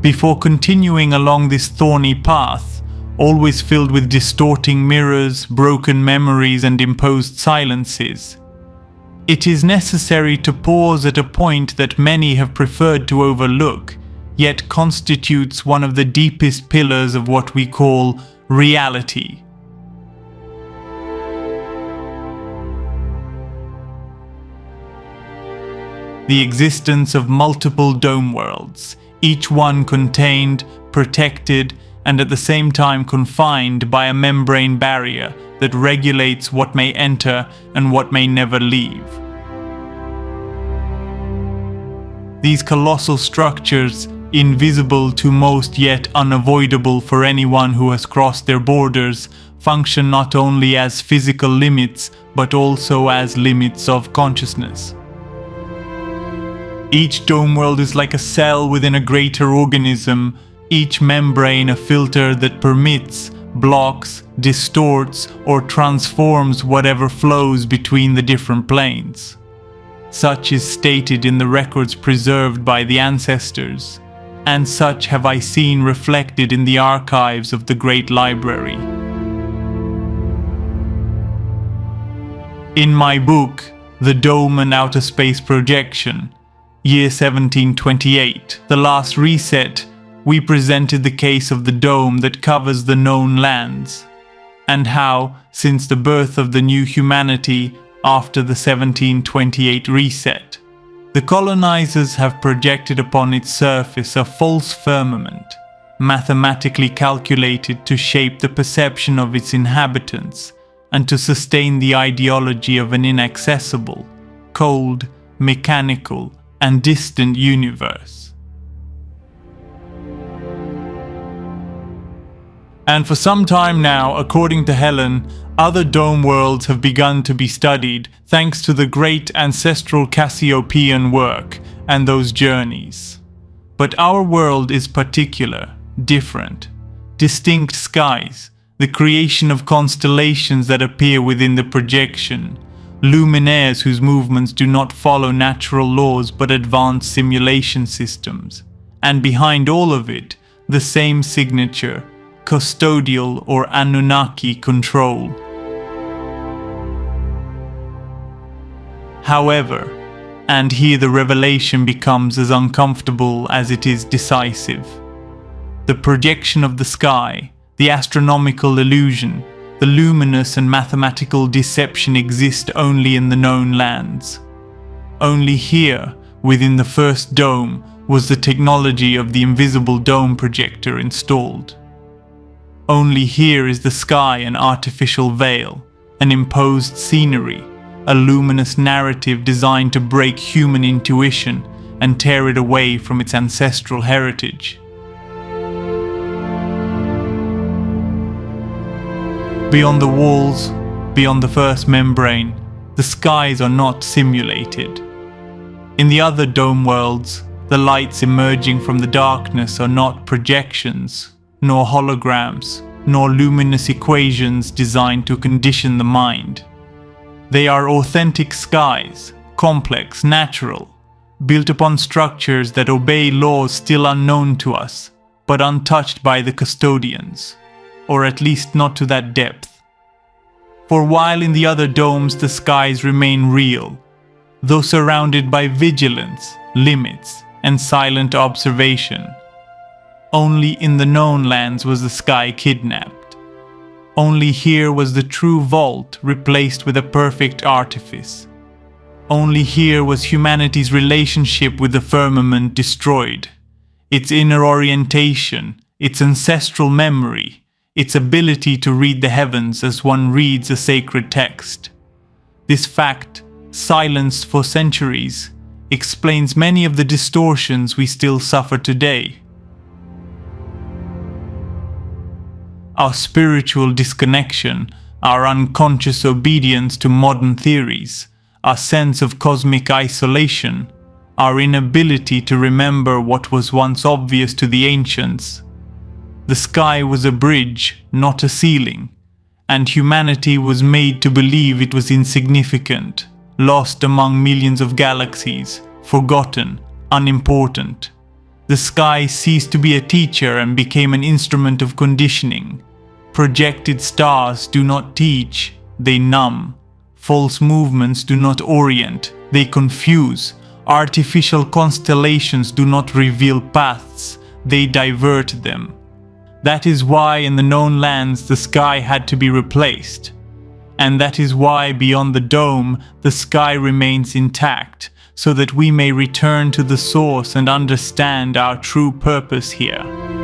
before continuing along this thorny path, always filled with distorting mirrors, broken memories, and imposed silences. It is necessary to pause at a point that many have preferred to overlook, yet constitutes one of the deepest pillars of what we call reality. The existence of multiple dome worlds, each one contained, protected, and at the same time confined by a membrane barrier that regulates what may enter and what may never leave. These colossal structures, invisible to most yet unavoidable for anyone who has crossed their borders, function not only as physical limits but also as limits of consciousness. Each dome world is like a cell within a greater organism, each membrane a filter that permits, blocks, distorts, or transforms whatever flows between the different planes. Such is stated in the records preserved by the ancestors, and such have I seen reflected in the archives of the Great Library. In my book, The Dome and Outer Space Projection, year 1728, The Last Reset, we presented the case of the dome that covers the known lands, and how, since the birth of the new humanity after the 1728 reset, the colonizers have projected upon its surface a false firmament, mathematically calculated to shape the perception of its inhabitants and to sustain the ideology of an inaccessible, cold, mechanical, and distant universe. And for some time now, according to Helen, other dome worlds have begun to be studied thanks to the great ancestral Cassiopean work and those journeys. But our world is particular, different, distinct skies, the creation of constellations that appear within the projection, luminaires whose movements do not follow natural laws but advanced simulation systems, and behind all of it, the same signature, custodial or Anunnaki control. However, and here the revelation becomes as uncomfortable as it is decisive, the projection of the sky, the astronomical illusion, the luminous and mathematical deception exist only in the known lands. Only here, within the first dome, was the technology of the invisible dome projector installed. Only here is the sky an artificial veil, an imposed scenery, a luminous narrative designed to break human intuition and tear it away from its ancestral heritage. Beyond the walls, beyond the first membrane, the skies are not simulated. In the other dome worlds, the lights emerging from the darkness are not projections, nor holograms, nor luminous equations designed to condition the mind. They are authentic skies, complex, natural, built upon structures that obey laws still unknown to us, but untouched by the custodians, or at least not to that depth. For while in the other domes the skies remain real, though surrounded by vigilance, limits, and silent observation, only in the known lands was the sky kidnapped. Only here was the true vault replaced with a perfect artifice. Only here was humanity's relationship with the firmament destroyed, its inner orientation, its ancestral memory, its ability to read the heavens as one reads a sacred text. This fact, silenced for centuries, explains many of the distortions we still suffer today. Our spiritual disconnection, our unconscious obedience to modern theories, our sense of cosmic isolation, our inability to remember what was once obvious to the ancients. The sky was a bridge, not a ceiling, and humanity was made to believe it was insignificant, lost among millions of galaxies, forgotten, unimportant. The sky ceased to be a teacher and became an instrument of conditioning. Projected stars do not teach, they numb. False movements do not orient, they confuse. Artificial constellations do not reveal paths, they divert them. That is why in the known lands the sky had to be replaced. And that is why beyond the dome the sky remains intact, so that we may return to the source and understand our true purpose here.